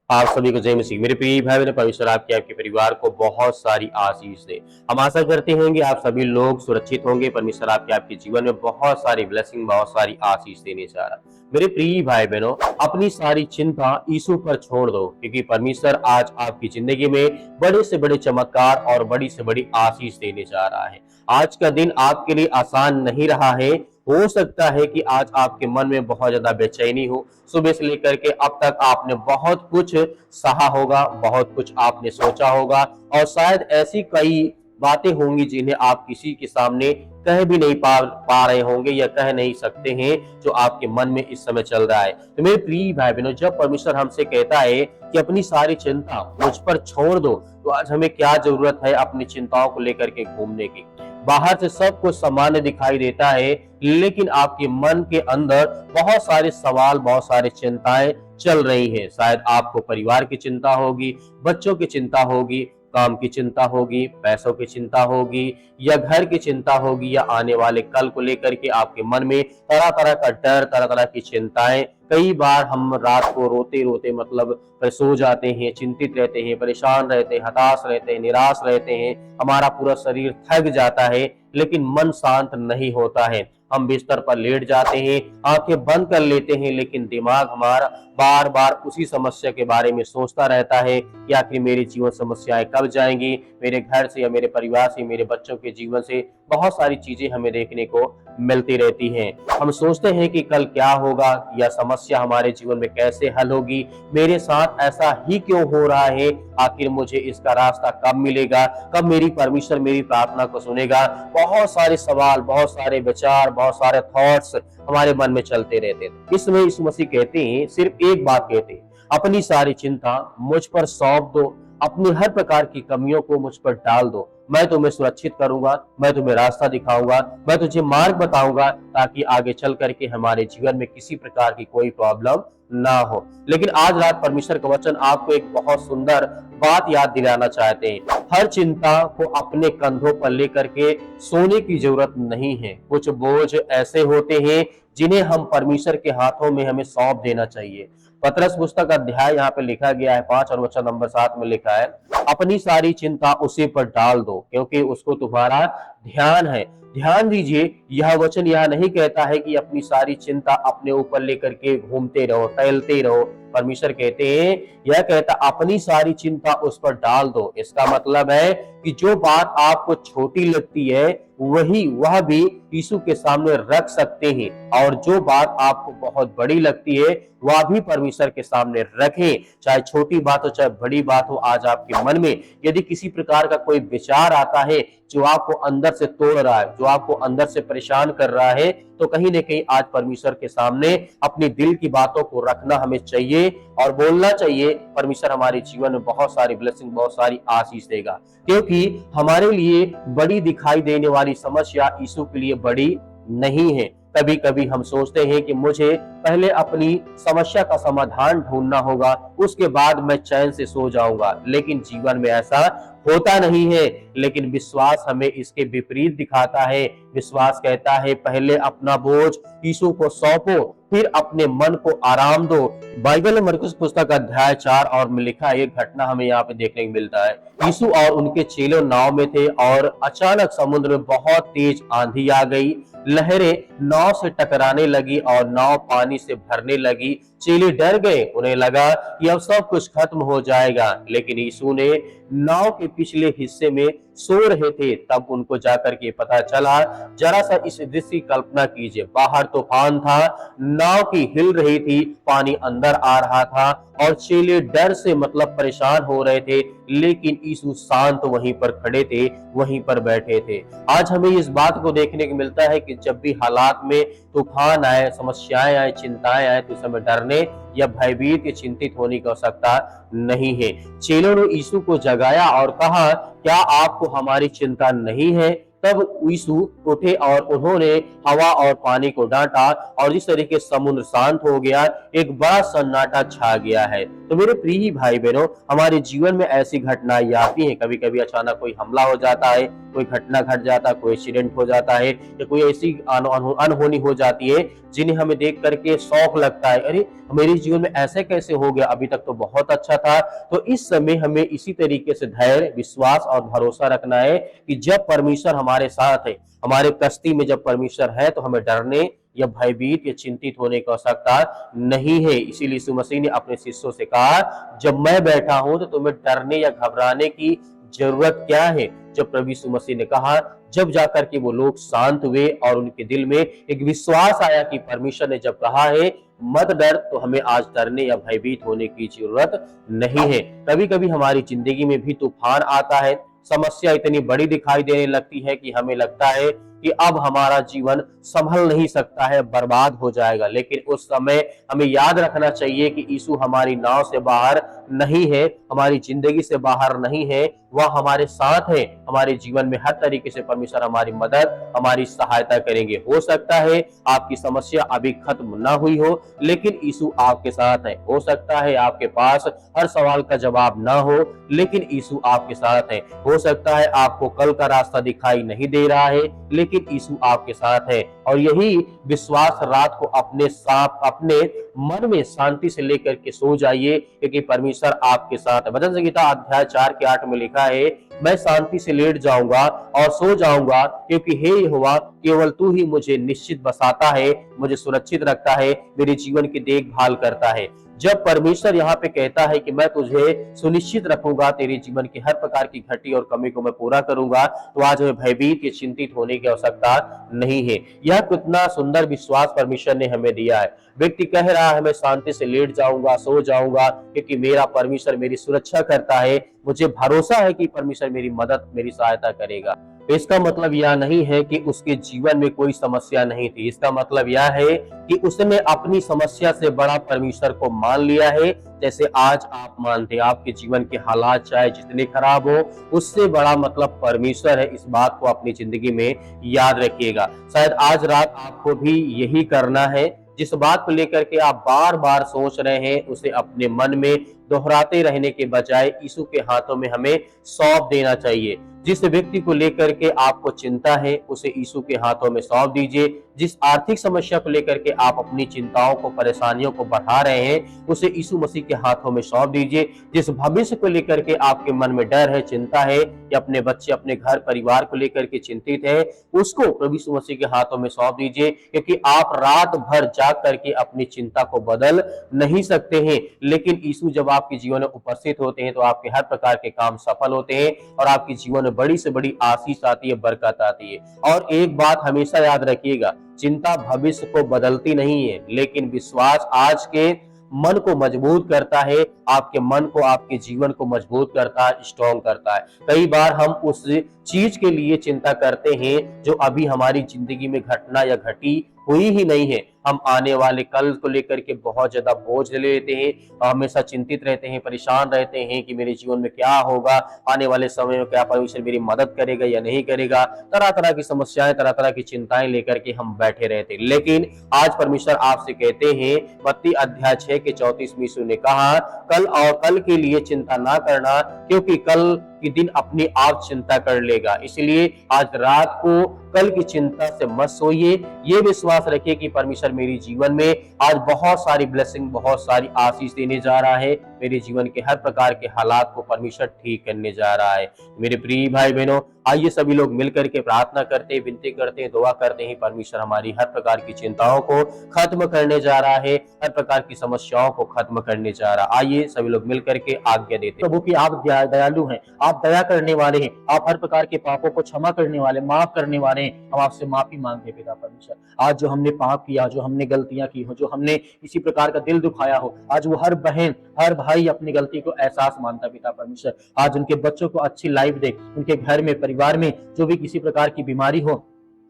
आप सभी को जय मसीह। मेरे प्रिय भाई बहन, परमेश्वर आपके आपके परिवार को बहुत सारी आशीष दे। हम आशा करते हैं कि आप सभी लोग सुरक्षित होंगे। परमेश्वर आपके आपके जीवन में बहुत सारी ब्लेसिंग, बहुत सारी आशीष देने जा रहा। मेरे प्रिय भाई बहनों, अपनी सारी चिंता यीशु पर छोड़ दो, क्योंकि परमेश्वर आज आपकी जिंदगी में बड़े से बड़े चमत्कार और बड़ी से बड़ी आशीष देने जा रहा है। आज का दिन आपके लिए आसान नहीं रहा है। हो सकता है कि आज आपके मन में बहुत ज्यादा बेचैनी हो। सुबह से लेकर के अब तक आपने बहुत कुछ सहा होगा, बहुत कुछ आपने सोचा होगा, और शायद ऐसी कई बातें होंगी जिन्हें आप किसी के सामने कह भी नहीं पा रहे होंगे या कह नहीं सकते हैं, जो आपके मन में इस समय चल रहा है। तो मेरे प्रिय भाई बहनों, जब परमेश्वर हमसे कहता है कि अपनी सारी चिंता मुझ पर छोड़ दो, तो आज हमें क्या जरूरत है अपनी चिंताओं को लेकर के घूमने की। बाहर से सब कुछ सामान्य दिखाई देता है, लेकिन आपके मन के अंदर बहुत सारे सवाल, बहुत सारी चिंताएं चल रही हैं। शायद आपको परिवार की चिंता होगी, बच्चों की चिंता होगी, काम की चिंता होगी, पैसों की चिंता होगी, या घर की चिंता होगी, या आने वाले कल को लेकर के आपके मन में तरह तरह का डर, तरह तरह की चिंताएं। कई बार हम रात को रोते रोते मतलब सो जाते हैं, चिंतित रहते हैं, परेशान रहते हैं, हताश रहते हैं, निराश रहते हैं। हमारा पूरा शरीर थक जाता है, लेकिन मन शांत नहीं होता है। हम बिस्तर पर लेट जाते हैं, आंखें बंद कर लेते हैं, लेकिन दिमाग हमारा बार बार उसी समस्या के बारे में सोचता रहता है कि आखिर मेरी जीवन समस्याएं कब जाएंगी, मेरे घर से या मेरे परिवार से, मेरे बच्चों के जीवन से। बहुत सारी चीजें हमें देखने को मिलती रहती हैं। हम सोचते हैं कि कल क्या होगा, या समस्या हमारे जीवन में कैसे हल होगी, मेरे साथ ऐसा ही क्यों हो रहा है, आखिर मुझे इसका रास्ता कब मिलेगा, कब मेरी परमेश्वर मेरी प्रार्थना को सुनेगा। बहुत सारे सवाल, बहुत सारे विचार, बहुत सारे थॉट्स हमारे मन में चलते रहते थे। इस समय यीशु मसीह कहते हैं, सिर्फ एक बात कहते हैं, अपनी सारी चिंता मुझ पर सौंप दो, अपनी हर प्रकार की कमियों को मुझ पर डाल दो। मैं तुम्हें सुरक्षित करूंगा, मैं तुम्हें रास्ता दिखाऊंगा, मैं तुझे मार्ग बताऊंगा, ताकि आगे चल करके हमारे जीवन में किसी प्रकार की कोई प्रॉब्लम ना हो। लेकिन आज रात परमेश्वर का वचन आपको एक बहुत सुंदर बात याद दिलाना चाहते हैं। हर चिंता को अपने कंधों पर लेकर के सोने की जरूरत नहीं है। कुछ बोझ ऐसे होते हैं जिन्हें हम परमेश्वर के हाथों में हमें सौंप देना चाहिए। पतरस पुस्तक अध्याय यहाँ पे लिखा गया है 5 और वचन नंबर 7 में लिखा है, अपनी सारी चिंता उसी पर डाल दो, क्योंकि उसको तुम्हारा ध्यान है। ध्यान दीजिए, यह वचन यह नहीं कहता है कि अपनी सारी चिंता अपने ऊपर लेकर के घूमते रहो, टहलते रहो। परमेश्वर कहते हैं, यह कहता अपनी सारी चिंता उस पर डाल दो। इसका मतलब है कि जो बात आपको छोटी लगती है वह भी यीशु के सामने रख सकते हैं, और जो बात आपको बहुत बड़ी लगती है वह भी परमेश्वर के सामने रखें। चाहे छोटी बात हो, चाहे बड़ी बात हो। आज आपके मन में यदि किसी प्रकार का कोई विचार आता है जो आपको अंदर से तोड़ रहा है, जो आपको अंदर से परेशान कर रहा है, तो कहीं न कहीं आज परमेश्वर के सामने अपनी दिल की बातों को रखना हमें चाहिए और बोलना चाहिए। परमेश्वर हमारे जीवन में बहुत सारी ब्लेसिंग, बहुत सारी आशीष देगा, क्योंकि हमारे लिए बड़ी दिखाई देने वाली समस्या यीशु के लिए बड़ी नहीं है। कभी कभी हम सोचते हैं कि मुझे पहले अपनी समस्या का समाधान ढूंढना होगा, उसके बाद मैं चैन से सो जाऊंगा, लेकिन जीवन में ऐसा होता नहीं है। लेकिन विश्वास हमें इसके विपरीत दिखाता है। विश्वास कहता है, पहले अपना बोझ यीशु को सौंपो, फिर अपने मन को आराम दो। बाइबल में मरकुस पुस्तक अध्याय 4 और में लिखा है, एक घटना हमें यहाँ पे देखने को मिलता है। यीशु और उनके चेले नाव में थे, और अचानक समुद्र में बहुत तेज आंधी आ गई। लहरें नाव से टकराने लगी और नाव पानी से भरने लगी। चेले डर गए, उन्हें लगा कि अब सब कुछ खत्म हो जाएगा। लेकिन यीशु ने नाव के पिछले हिस्से में सो रहे थे, तब उनको जाकर के पता चला। जरा सा इस दृश्य की कल्पना कीजिए, बाहर तूफान था, नाव की हिल रही थी, पानी अंदर आ रहा था, और चेले डर से मतलब परेशान हो रहे थे, लेकिन यीशु शांत वहीं पर खड़े थे, वहीं पर बैठे थे। आज हमें इस बात को देखने को मिलता है कि जब भी हालात में तूफान आए, समस्याएं आए, चिंताएं आए, तो इस समय डरने या भयभीत या चिंतित होने की आवश्यकता नहीं है। चेलों ने यीशु को जगाया और कहा, क्या आपको हमारी चिंता नहीं है? तब यीशु उठे और उन्होंने हवा और पानी को डांटा और जिस तरीके समुद्र शांत हो गया, एक बड़ा सन्नाटा छा गया है। तो मेरे प्रिय भाई बहनों, हमारे जीवन में ऐसी घटनाएं आती हैं, कभी कभी अचानक कोई हमला हो जाता है, कोई घटना घट जाता है, कोई एक्सीडेंट हो जाता है, या कोई ऐसी अनहोनी हो जाती है जिन्हें हमें देख करके शौक लगता है, अरे मेरे जीवन में ऐसे कैसे हो गया, अभी तक तो बहुत अच्छा था। तो इस समय हमें इसी तरीके से धैर्य, विश्वास और भरोसा रखना है कि जब परमेश्वर हमारे साथ है, हमारे कश्ती में जब परमेश्वर है, तो हमें डरने या भयभीत या चिंतित होने की आवश्यकता नहीं है। इसीलिए यीशु मसीह ने अपने शिष्यों से कहा, जब मैं बैठा हूं तो तुम्हें डरने या घबराने की जरूरत क्या है। जब प्रभु यीशु मसीह ने कहा, जब जाकर के वो लोग शांत हुए और उनके दिल में एक विश्वास आया कि परमेश्वर ने जब कहा है मत डर, तो हमें आज डरने या भयभीत होने की जरूरत नहीं है। कभी कभी हमारी जिंदगी में भी तूफान आता है, समस्या इतनी बड़ी दिखाई देने लगती है कि हमें लगता है कि अब हमारा जीवन संभल नहीं सकता है, बर्बाद हो जाएगा। लेकिन उस समय हमें याद रखना चाहिए कि यीशु हमारी नाव से बाहर नहीं है, हमारी जिंदगी से बाहर नहीं है, वह हमारे साथ है। हमारे जीवन में हर तरीके से परमेश्वर हमारी मदद, हमारी सहायता करेंगे। हो सकता है आपकी समस्या अभी खत्म ना हुई हो, लेकिन यीशु आपके साथ है। हो सकता है आपके पास हर सवाल का जवाब ना हो, लेकिन यीशु आपके साथ है। हो सकता है आपको कल का रास्ता दिखाई नहीं दे रहा है, लेकिन यीशु आपके साथ है। और यही विश्वास रात को अपने मन में शांति से लेकर के सो जाइए, क्योंकि परमेश्वर आपके साथ है। भजन संहिता अध्याय 4 के 8 में लिखा है, मैं शांति से लेट जाऊंगा और सो जाऊंगा, क्योंकि हे यहोवा केवल तू ही मुझे निश्चित बसाता है, मुझे सुरक्षित रखता है, मेरे जीवन की देखभाल करता है। जब परमेश्वर यहाँ पे कहता है कि मैं तुझे सुनिश्चित रखूंगा, तेरे जीवन की हर प्रकार की घटी और कमी को मैं पूरा करूंगा, तो आज हमें भयभीत या चिंतित होने की आवश्यकता नहीं है। यह कितना सुंदर विश्वास परमेश्वर ने हमें दिया है। व्यक्ति कह रहा है मैं शांति से लेट जाऊंगा, सो जाऊंगा, क्योंकि मेरा परमेश्वर मेरी सुरक्षा करता है, मुझे भरोसा है कि परमेश्वर मेरी मदद, मेरी सहायता करेगा। तो इसका मतलब यह नहीं है कि उसके जीवन में कोई समस्या नहीं थी। इसका मतलब यह है कि उसने अपनी समस्या से बड़ा परमेश्वर को मान लिया है, जैसे आज आप मानते हैं। आपके जीवन के हालात चाहे जितने खराब हो, उससे बड़ा मतलब परमेश्वर है। इस बात को अपनी जिंदगी में याद रखिएगा। शायद आज रात आपको भी यही करना है। जिस बात को लेकर के आप बार बार सोच रहे हैं, उसे अपने मन में दोहराते रहने के बजाय यीशु के हाथों में हमें सौंप देना चाहिए। जिस व्यक्ति को लेकर के आपको चिंता है, उसे यीशु के हाथों में सौंप दीजिए। जिस आर्थिक समस्या को लेकर के आप अपनी चिंताओं को, परेशानियों को बढ़ा रहे हैं, उसे यीशु मसीह के हाथों में सौंप दीजिए। जिस भविष्य को लेकर के आपके मन में डर है, चिंता है, या अपने बच्चे, अपने घर परिवार को लेकर के चिंतित है, उसको प्रभु यीशु मसीह के हाथों में सौंप दीजिए। क्योंकि आप रात भर जाग करके अपनी चिंता को बदल नहीं सकते हैं, लेकिन यीशु जब आपके जीवन में उपस्थित होते हैं, तो आपके हर प्रकार के काम सफल होते हैं और आपके जीवन में बड़ी से बड़ी आशीष आती है, बरकत आती है। और एक बात हमेशा याद रखिएगा, चिंता भविष्य को बदलती नहीं है, लेकिन विश्वास आज के मन को मजबूत करता है, आपके मन को, आपके जीवन को मजबूत करता है, स्ट्रॉन्ग करता है। कई बार हम उस चीज के लिए चिंता करते हैं जो अभी हमारी जिंदगी में घटना या घटी हुई ही नहीं है। हम आने वाले कल को लेकर के बहुत ज्यादा बोझ ले लेते हैं, हमेशा चिंतित रहते हैं, परेशान रहते हैं कि मेरे जीवन में क्या होगा, आने वाले समय में क्या परमेश्वर मेरी मदद करेगा या नहीं करेगा। तरह तरह की समस्याएं, तरह तरह की चिंताएं लेकर के हम बैठे रहते हैं। लेकिन आज परमेश्वर आपसे कहते हैं, मत्ती अध्याय 6 के 34 में यीशु ने कहा, कल और कल के लिए चिंता ना करना, क्योंकि कल की दिन अपनी आप चिंता कर लेगा। इसलिए आज रात को कल की चिंता से मत सोइए। ये विश्वास रखिए कि परमेश्वर मेरे जीवन में आज बहुत सारी ब्लेसिंग, बहुत सारी आशीष देने जा रहा है। मेरे जीवन के हर प्रकार के हालात को परमेश्वर ठीक करने जा रहा है। मेरे प्रिय भाई बहनों, आइए सभी लोग मिलकर के प्रार्थना करते हैं, विनती करते हैं, दुआ करते हैं। परमेश्वर हमारी हर प्रकार की चिंताओं को खत्म करने जा रहा है, हर प्रकार की समस्याओं को खत्म करने जा रहा है। आइए सभी लोग मिलकर के आज्ञा देते हैं। प्रभु की आप दयालु हैं, आप दया करने वाले हैं, आप हर प्रकार के पापों को क्षमा करने वाले, माफ करने वाले हैं। हम आपसे माफी मांगते हैं पिता परमेश्वर। आज जो हमने पाप किया, जो हमने गलतियां की हो, जो हमने किसी प्रकार का दिल दुखाया हो, आज वो हर बहन, हर भाई अपनी गलती को एहसास मानता पिता परमेश्वर। आज उनके बच्चों को अच्छी लाइफ दे, उनके घर में, परिवार में जो भी किसी प्रकार की बीमारी हो,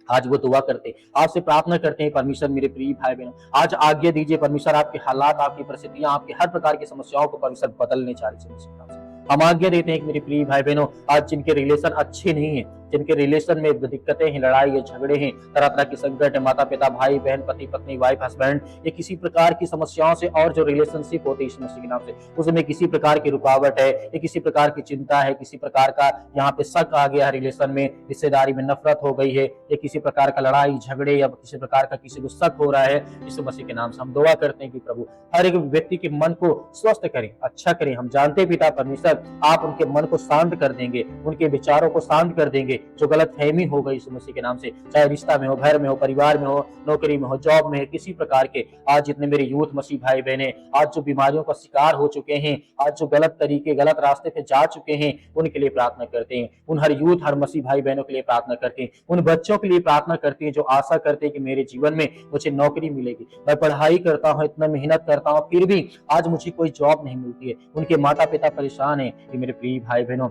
आज वो दुआ करते, आपसे प्रार्थना करते हैं परमेश्वर। मेरे प्रिय भाई बहनों, आज आज्ञा दीजिए परमेश्वर, आपके हालात, आपकी परिस्थितियां, आपकी हर प्रकार की समस्याओं को परमेश्वर बदलने जा रही है। हम आज्ञा देते हैं कि मेरे प्रिय भाई बहनों, आज जिनके रिलेशन अच्छे नहीं है, जिनके रिलेशन में दिक्कतें हैं, लड़ाई है, झगड़े हैं, तरह तरह के संकट है, माता पिता, भाई बहन, पति पत्नी, वाइफ हस्बैंड, ये किसी प्रकार की समस्याओं से और जो रिलेशनशिप होती है यीशु मसीह के नाम से उसमें किसी प्रकार की रुकावट है, ये किसी प्रकार की चिंता है, किसी प्रकार का यहाँ पे शक आ गया है, रिलेशन में रिश्तेदारी में नफरत हो गई है, ये किसी प्रकार का लड़ाई झगड़े या किसी प्रकार का किसी को शक हो रहा है, यीशु मसीह के नाम से हम दुआ करते हैं कि प्रभु हर एक व्यक्ति के मन को स्वस्थ करें, अच्छा करें। हम जानते हैं पिता परमेश्वर आप उनके मन को शांत कर देंगे, उनके विचारों को शांत कर देंगे, जो गलत फहमी हो गई यीशु मसीह के नाम से, चाहे रिश्ता में हो, घर में हो, परिवार में हो, नौकरी में हो, जॉब में है, किसी प्रकार के आज जितने मेरे यूथ मसीह भाई बहने आज जो बीमारियों का शिकार हो चुके हैं, आज जो गलत तरीके गलत रास्ते पे जा चुके हैं, उनके लिए प्रार्थना करते हैं। उन हर यूथ हर मसीह भाई बहनों के लिए प्रार्थना करते हैं। उन बच्चों के लिए प्रार्थना करते हैं जो आशा करते हैं कि मेरे जीवन में मुझे नौकरी मिलेगी, मैं पढ़ाई करता हूँ, इतना मेहनत करता हूँ, फिर भी आज मुझे कोई जॉब नहीं मिलती है। उनके माता पिता परेशान है कि मेरे प्रिय भाई बहनों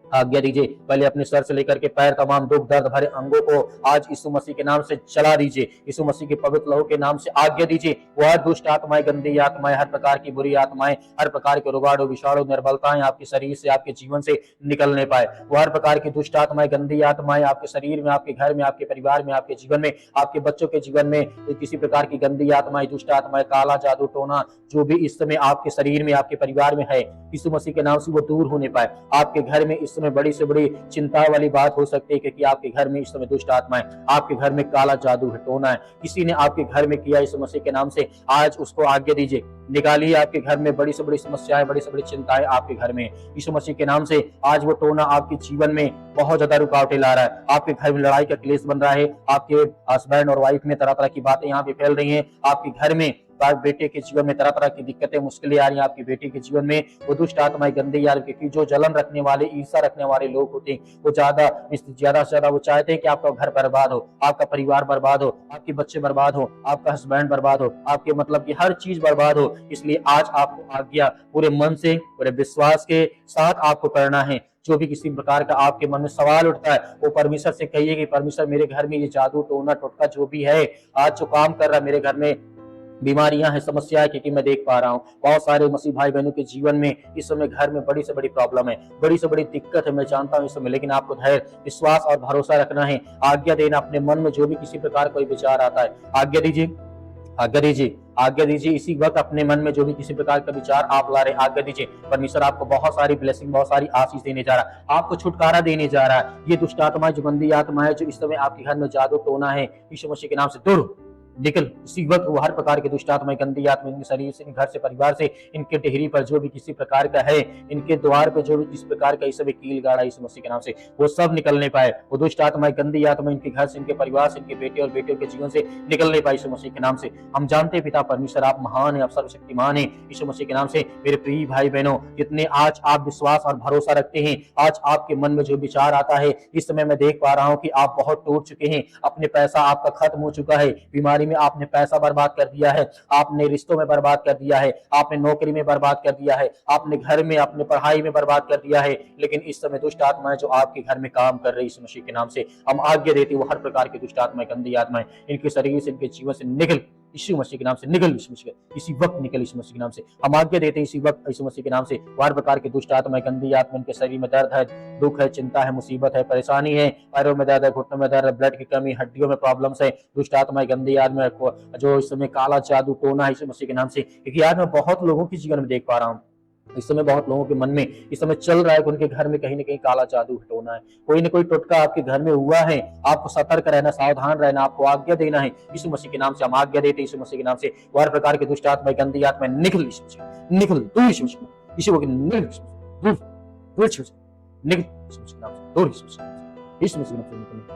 आज्ञा दीजिए, पहले अपने सर से लेकर के पैर तमाम दुख दर्द भरे अंगों को आज यीशु मसीह के नाम से चला दीजिए। यीशु मसीह के पवित्र लहू के नाम से आज्ञा दीजिए, वह दुष्ट आत्माएं, गंदी आत्माएं, हर प्रकार की बुरी आत्माएं, हर प्रकार के रोगाणु विषाणु निर्बलताएं आपके शरीर से आपके जीवन से निकलने पाए। वह हर प्रकार की दुष्ट आत्माएं, गंदी आत्माएं आपके शरीर में, आपके घर में, आपके परिवार में, आपके जीवन में, आपके बच्चों के जीवन में किसी प्रकार की गंदी आत्माएं, दुष्ट आत्माएं, काला जादू टोना जो भी इस समय आपके शरीर में आपके परिवार में है, यीशु मसीह के नाम से वो दूर होने पाए। आपके घर में इस समय बड़ी से बड़ी चिंता वाली बात हो सकती है क्योंकि आपके घर में इस समय दुष्ट आत्मा है, आपके घर में काला जादू है, टोना है, किसी ने आपके घर में किया, यीशु मसीह के नाम से आज उसको आज्ञा दीजिए, निकालिए। आपके घर में बड़ी से बड़ी समस्याएं, बड़ी से बड़ी चिंताएं आपके घर में यीशु मसीह के नाम से आज वो टोना आपके जीवन में बहुत ज्यादा रुकावटें ला रहा है। आपके घर में लड़ाई का क्लेश बन रहा है, आपके हस्बैंड और वाइफ में तरह तरह की बातें यहाँ पे फैल रही हैं, आपके घर में बेटे के जीवन में तरह तरह की दिक्कतें मुश्किलें आ रही हैं, आपकी बेटी के जीवन में वो दुष्ट आत्माएं, गंदी यार क्योंकि जो जलन रखने वाले, ईर्ष्या रखने वाले लोग होते हैं वो ज्यादा से ज्यादा वो चाहते हैं कि आपका घर बर्बाद हो, आपका परिवार बर्बाद हो, आपके बच्चे बर्बाद हो, आपका हस्बैंड बर्बाद हो, आपके मतलब की हर चीज बर्बाद हो। इसलिए आज आपको आज्ञा पूरे मन से, पूरे विश्वास के साथ आपको करना है। जो भी किसी प्रकार का आपके मन में सवाल उठता है वो परमेश्वर से कहिए कि परमेश्वर मेरे घर में ये जादू टोना टोटका जो भी है आज जो काम कर रहा है, मेरे घर में बीमारियां हैं, समस्या है, क्योंकि मैं देख पा रहा हूँ बहुत सारे मसीह भाई बहनों के जीवन में इस समय घर में बड़ी से बड़ी प्रॉब्लम है, बड़ी से बड़ी दिक्कत है, मैं जानता हूँ इस समय, लेकिन आपको धैर्य, विश्वास और भरोसा रखना है। आज्ञा देना अपने मन में जो भी किसी प्रकार कोई विचार आता है, आज्ञा दीजिए, आज्ञा दीजिए, आज्ञा दीजिए। इसी वक्त अपने मन में जो भी किसी प्रकार का विचार आप ला रहे हैं, आज्ञा दीजिए। परमेश्वर आपको बहुत सारी ब्लेसिंग, बहुत सारी आशीष देने जा रहा है, आपको छुटकारा देने जा रहा है। ये दुष्ट आत्मा, जो गंदी आत्मा है, जो इस समय आपके घर में जादू टोना है, यीशु मसीह के नाम से दूर निकल। इसी वक्त वो हर प्रकार के दुष्ट आत्मा, गंदी आत्मा इनके शरीर से, घर से, परिवार से, इनके डेहरी पर जो भी किसी प्रकार का है, इनके द्वार पे जो भी किसी प्रकार का इस समय कील गाड़ा यीशु मसीह के नाम से वो सब निकलने पाए। वो दुष्ट आत्मा, गंदी आत्मा इनके घर से, इनके परिवार से, इनके बेटे और बेटियों के जीवन से निकलने पाए यीशु मसीह के नाम से। हम जानते हैं पिता परमेश्वर आप महान है, आप सर्वशक्तिमान है। यीशु मसीह के नाम से मेरे प्रिय भाई बहनों, जितने आज आप विश्वास और भरोसा रखते हैं, आज आपके मन में जो विचार आता है, इस समय मैं देख पा रहा हूँ कि आप बहुत टूट चुके हैं, अपने पैसा आपका खत्म हो चुका है, बीमारी में आपने पैसा बर्बाद कर दिया है, आपने रिश्तों में बर्बाद कर दिया है, आपने नौकरी में बर्बाद कर दिया है, आपने घर में, अपने पढ़ाई में बर्बाद कर दिया है। लेकिन इस समय दुष्ट आत्माएं जो आपके घर में काम कर रही है, यीशु मसीह के नाम से हम आज्ञा देते, वो हर प्रकार की दुष्ट आत्माएं, गंदी आत्माएं इनके शरीर से, इनके जीवन से निकल, यीशु मसीह के नाम से निकल, यीशु मसीह इसी वक्त निकल, यीशु मसीह के नाम से हम आज्ञा देते हैं। इसी वक्त यीशु मसीह के नाम से हर प्रकार के दुष्ट आत्मा, गंदी आत्मा, इनके शरीर में दर्द है, दुख है, चिंता है, मुसीबत है, परेशानी है, पैरों में दर्द है, घुटनों में दर्द है, ब्लड की कमी, हड्डियों में प्रॉब्लम्स है, दुष्ट आत्मा, गंदी आत्मा जो इस समय काला जादू टोना है यीशु मसीह के नाम से। क्योंकि आज मैं बहुत लोगों के जीवन में देख पा रहा हूँ, इस समय बहुत लोगों के मन में इस समय चल रहा है कि उनके घर में कहीं ना कहीं काला जादू हटोना है, कोई ना कोई टोटका आपके घर में हुआ है। आपको सतर्क रहना, सावधान रहना, आपको आज्ञा देना है। यीशु मसीह के नाम से हम आज्ञा देते हैं, यीशु मसीह के नाम से हर प्रकार के दुष्ट आत्मा, गंदी आत्मा निकल, यीशु मसीह निकल, दूर यीशु मसीह, यीशु के निकल, दूर दूर यीशु मसीह निकल, यीशु मसीह के नाम से दूर, यीशु मसीह, यीशु मसीह के नाम से निकल, निकल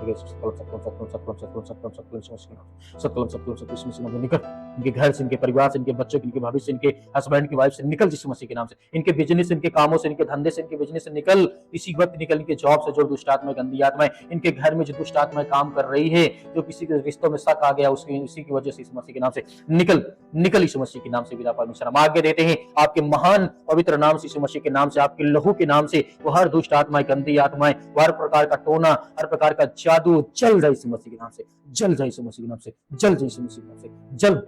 इनके घर से, इनके परिवार से, इनके बच्चों से, इनके भविष्य से, इनके हस्बैंड की वाइफ से निकल, यीशु मसीह के नाम से, इनके बिजनेस, इनके कामों से, इनके धंधे से, इनके बिजनेस से निकल, इसी वक्त निकल, इनके जॉब से जो दुष्ट आत्मा, गंदी आत्माएं, इनके घर में जो दुष्ट आत्माएं काम कर रही है, जो किसी के रिश्तों में शक आ गया, उसकी इसी की वजह से यीशु मसीह के नाम से निकल, निकल यीशु मसीह के नाम से। पिता परमेश्वर हम आज्ञा देते हैं आपके महान पवित्र नाम से, यीशु मसीह के नाम से, आपके लहू के नाम से, वो हर दुष्ट आत्माएं, गंदी आत्माएं, हर प्रकार का टोना, हर प्रकार का जादू जल जाए यीशु मसीह के नाम से, जल जाए यीशु मसीह के नाम से, जल जाए यीशु मसीह के नाम से, जल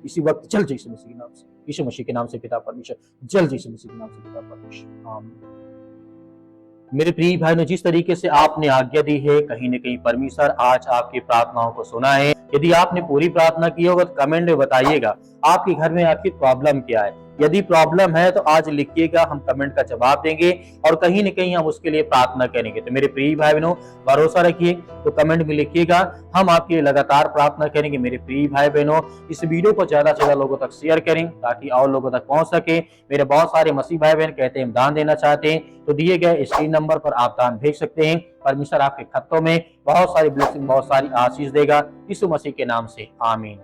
इसी वक्त जल जाए यीशु मसीह के नाम से, यीशु मसीह के नाम से पिता परमेश्वर, जल जाए यीशु मसीह के नाम से पिता परमेश्वर, आमीन। मेरे प्रिय भाई ने जिस तरीके से आपने आज्ञा दी है, कहीं न कहीं परमेश्वर आज आपकी प्रार्थनाओं को सुना है। यदि आपने पूरी प्रार्थना की होगा तो कमेंट में बताइएगा आपके घर में आखिर प्रॉब्लम क्या है। यदि प्रॉब्लम है तो आज लिखिएगा, हम कमेंट का जवाब देंगे और कहीं न कहीं हम उसके लिए प्रार्थना करेंगे। तो मेरे प्रिय भाई बहनों, भरोसा रखिए, तो कमेंट में लिखिएगा, हम आपके लिए लगातार प्रार्थना करेंगे। मेरे प्रिय भाई बहनों, इस वीडियो को ज्यादा से ज्यादा लोगों तक शेयर करें ताकि और लोगों तक पहुंच सके। मेरे बहुत सारे मसीह भाई बहन कहते हैं दान देना चाहते हैं, तो दिए गए स्क्रीन नंबर पर आप दान भेज सकते हैं। परमेश्वर आपके खतों में बहुत सारी ब्लेसिंग, बहुत सारी आशीष देगा। यीशु मसीह के नाम से आमीन।